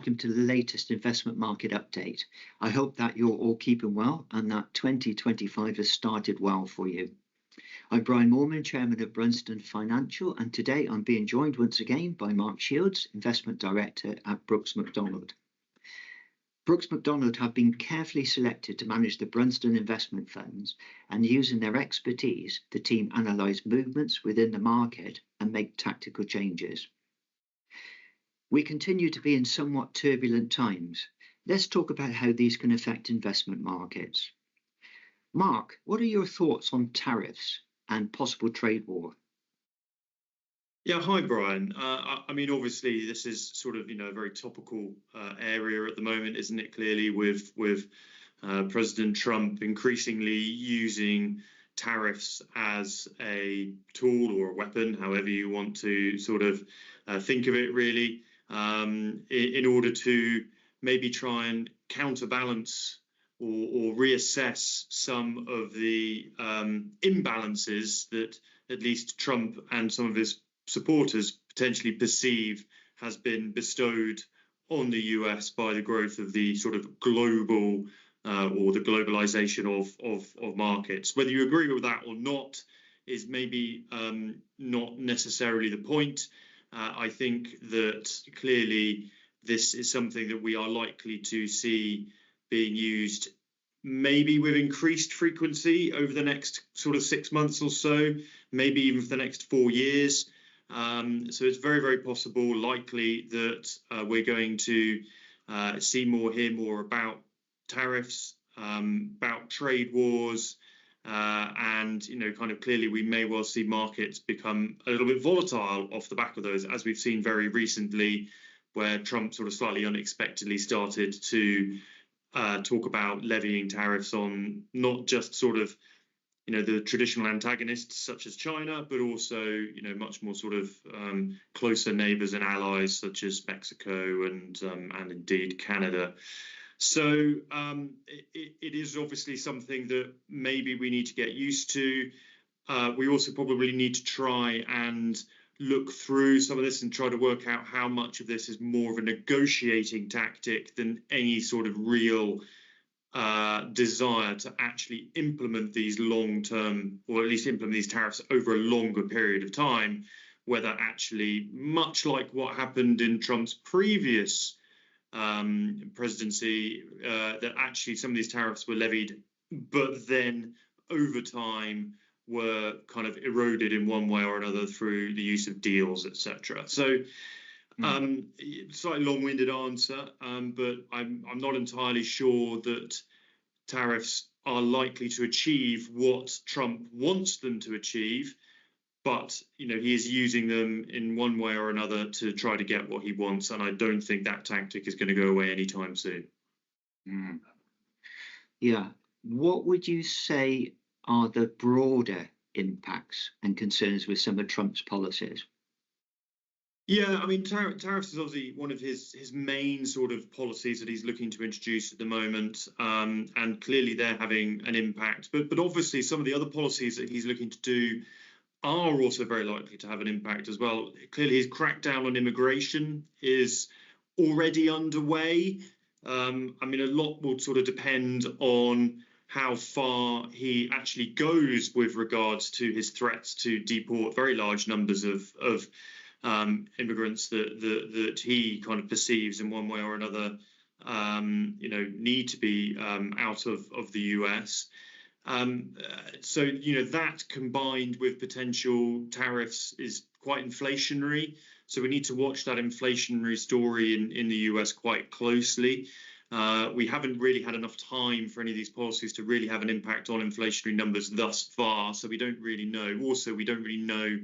welcome to the latest investment market update. I hope that you're all keeping well and that 2025 has started well for you. I'm Brian Morman, Chairman of Brunsdon Financial, and today I'm being joined once again by Mark Shields, Investment Director at Brooks Macdonald. Brooks Macdonald have been carefully selected to manage the Brunsdon investment funds, and using their expertise, the team analyse movements within the market and make tactical changes. We continue to be in somewhat turbulent times. Let's talk about how these can affect investment markets. Mark, what are your thoughts on tariffs and possible trade war? Yeah, hi, Brian. I mean, obviously, this is sort of, a very topical area at the moment, isn't it? Clearly, with President Trump increasingly using tariffs as a tool or a weapon, however you want to sort of think of it, really, in order to maybe try and counterbalance or reassess some of the imbalances that at least Trump and some of his supporters potentially perceive has been bestowed on the US by the growth of the sort of global or the globalization of markets. Whether you agree with that or not is maybe not necessarily the point. I think that clearly this is something that we are likely to see being used maybe with increased frequency over the next sort of 6 months or so, maybe even for the next 4 years. So it's very, very possible, likely, that we're going to hear more about tariffs, about trade wars, and kind of clearly we may well see markets become a little bit volatile off the back of those, as we've seen very recently, where Trump sort of slightly unexpectedly started to talk about levying tariffs on not just sort of the traditional antagonists such as China, but also much more sort of closer neighbours and allies such as Mexico and indeed Canada. So it is obviously something that maybe we need to get used to. We also probably need to try and look through some of this and try to work out how much of this is more of a negotiating tactic than any sort of real desire to actually implement these long-term, or at least implement these tariffs over a longer period of time, whether actually, much like what happened in Trump's previous presidency, that actually some of these tariffs were levied, but then over time were kind of eroded in one way or another through the use of deals, etc. So slightly long-winded answer, but I'm not entirely sure that tariffs are likely to achieve what Trump wants them to achieve, but he is using them in one way or another to try to get what he wants, and I don't think that tactic is going to go away anytime soon. Yeah. What would you say are the broader impacts and concerns with some of Trump's policies? Yeah, I mean, tariffs is obviously one of his main sort of policies that he's looking to introduce at the moment, and clearly they're having an impact. But obviously some of the other policies that he's looking to do are also very likely to have an impact as well. Clearly his crackdown on immigration is already underway. I mean, a lot will sort of depend on how far he actually goes with regards to his threats to deport very large numbers of immigrants that he kind of perceives in one way or another, need to be out of the US. So that combined with potential tariffs is quite inflationary. So we need to watch that inflationary story in the US quite closely. We haven't really had enough time for any of these policies to really have an impact on inflationary numbers thus far. So we don't really know. Also, we don't really know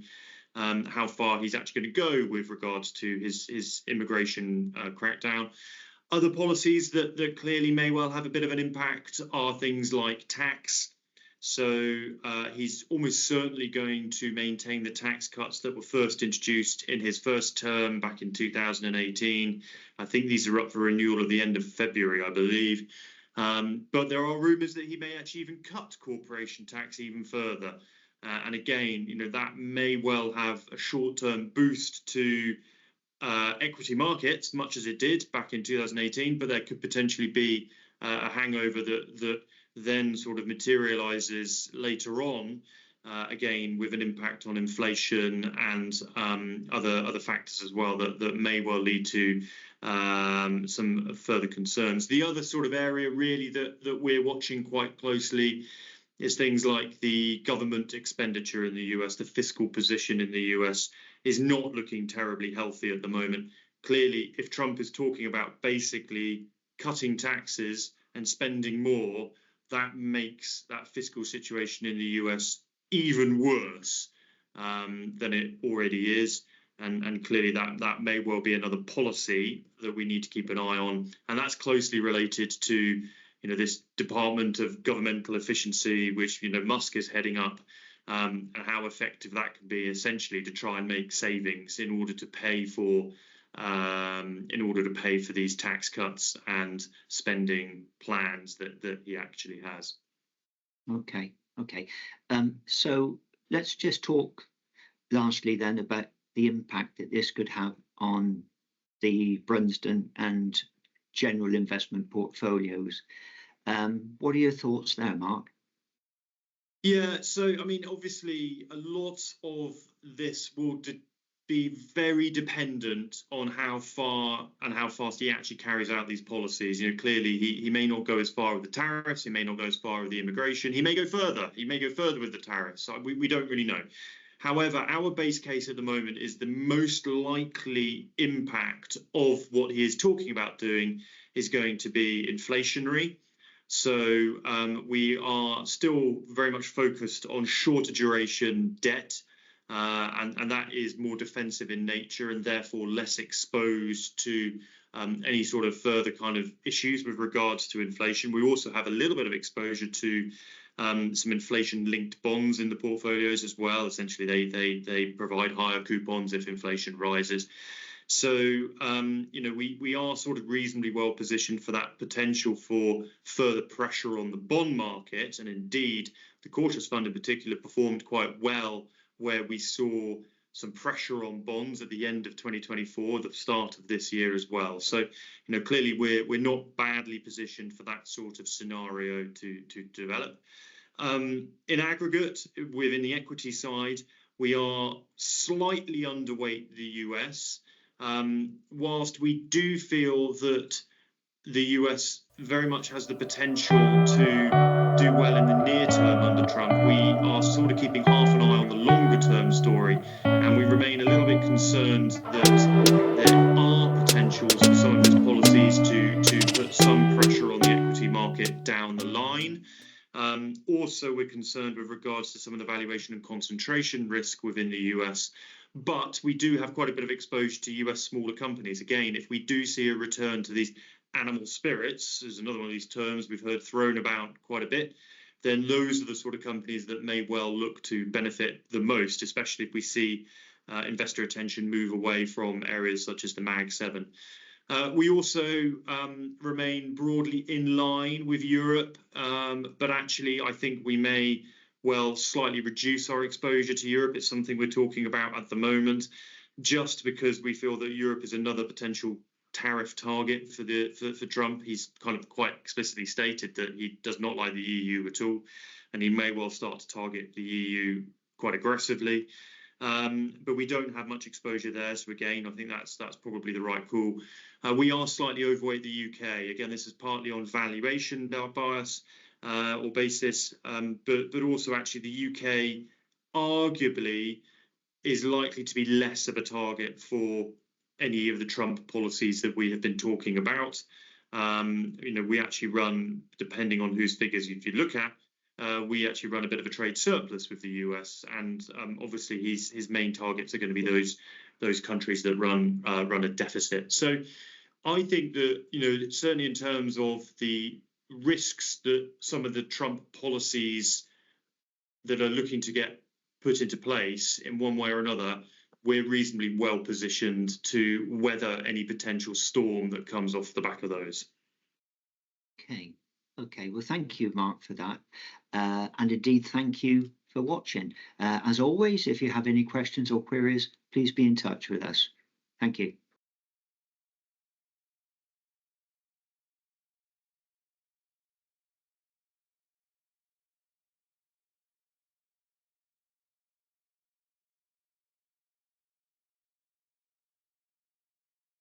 how far he's actually going to go with regards to his immigration crackdown. Other policies that clearly may well have a bit of an impact are things like tax. So he's almost certainly going to maintain the tax cuts that were first introduced in his first term back in 2018. I think these are up for renewal at the end of February, I believe. But there are rumours that he may actually even cut corporation tax even further. And again, that may well have a short-term boost to equity markets, much as it did back in 2018, but there could potentially be a hangover that then sort of materializes later on, again with an impact on inflation and other factors as well that may well lead to some further concerns. The other sort of area really that we're watching quite closely is things like the government expenditure in the US. The fiscal position in the US is not looking terribly healthy at the moment. Clearly, if Trump is talking about basically cutting taxes and spending more, that makes that fiscal situation in the US even worse than it already is. And clearly that may well be another policy that we need to keep an eye on. And that's closely related to this Department of Governmental Efficiency, which Musk is heading up, and how effective that can be essentially to try and make savings in order to pay for these tax cuts and spending plans that he actually has. Okay. So let's just talk lastly then about the impact that this could have on the Brunsdon and general investment portfolios. What are your thoughts there, Mark? Yeah, so I mean, obviously, a lot of this will be very dependent on how far and how fast he actually carries out these policies. Clearly, he may not go as far with the tariffs. He may not go as far with the immigration. He may go further. He may go further with the tariffs. We don't really know. However, our base case at the moment is the most likely impact of what he is talking about doing is going to be inflationary. So we are still very much focused on shorter duration debt, and that is more defensive in nature and therefore less exposed to any sort of further kind of issues with regards to inflation. We also have a little bit of exposure to some inflation-linked bonds in the portfolios as well. Essentially, they provide higher coupons if inflation rises. So, we are sort of reasonably well positioned for that potential for further pressure on the bond market. And indeed, the cautious fund in particular performed quite well, where we saw some pressure on bonds at the end of 2024, the start of this year as well. So, clearly we're not badly positioned for that sort of scenario to develop. In aggregate, within the equity side, we are slightly underweight the US. Whilst we do feel that the US very much has the potential to do well in the near term under Trump, we are sort of keeping half an eye on the longer term story, and we remain a little bit concerned that there are potentials for some of his policies to put some pressure on the equity market down the line. Also, we're concerned with regards to some of the valuation and concentration risk within the US. But we do have quite a bit of exposure to US smaller companies. Again, if we do see a return to these animal spirits, is another one of these terms we've heard thrown about quite a bit, then those are the sort of companies that may well look to benefit the most, especially if we see investor attention move away from areas such as the Mag 7. We also remain broadly in line with Europe, but actually I think we may slightly reduce our exposure to Europe. It's something we're talking about at the moment, just because we feel that Europe is another potential tariff target for Trump. He's kind of quite explicitly stated that he does not like the EU at all, and he may well start to target the EU quite aggressively. But we don't have much exposure there. So again, I think that's probably the right call. We are slightly overweight the UK. Again, this is partly on valuation bias or basis, but also actually the UK arguably is likely to be less of a target for any of the Trump policies that we have been talking about. We actually run, depending on whose figures you look at, we actually run a bit of a trade surplus with the US, and obviously his main targets are going to be those countries that run a deficit. So I think that certainly in terms of the risks that some of the Trump policies that are looking to get put into place in one way or another, we're reasonably well positioned to weather any potential storm that comes off the back of those. Okay. Well, thank you, Mark, for that. And indeed, thank you for watching. As always, if you have any questions or queries, please be in touch with us. Thank you.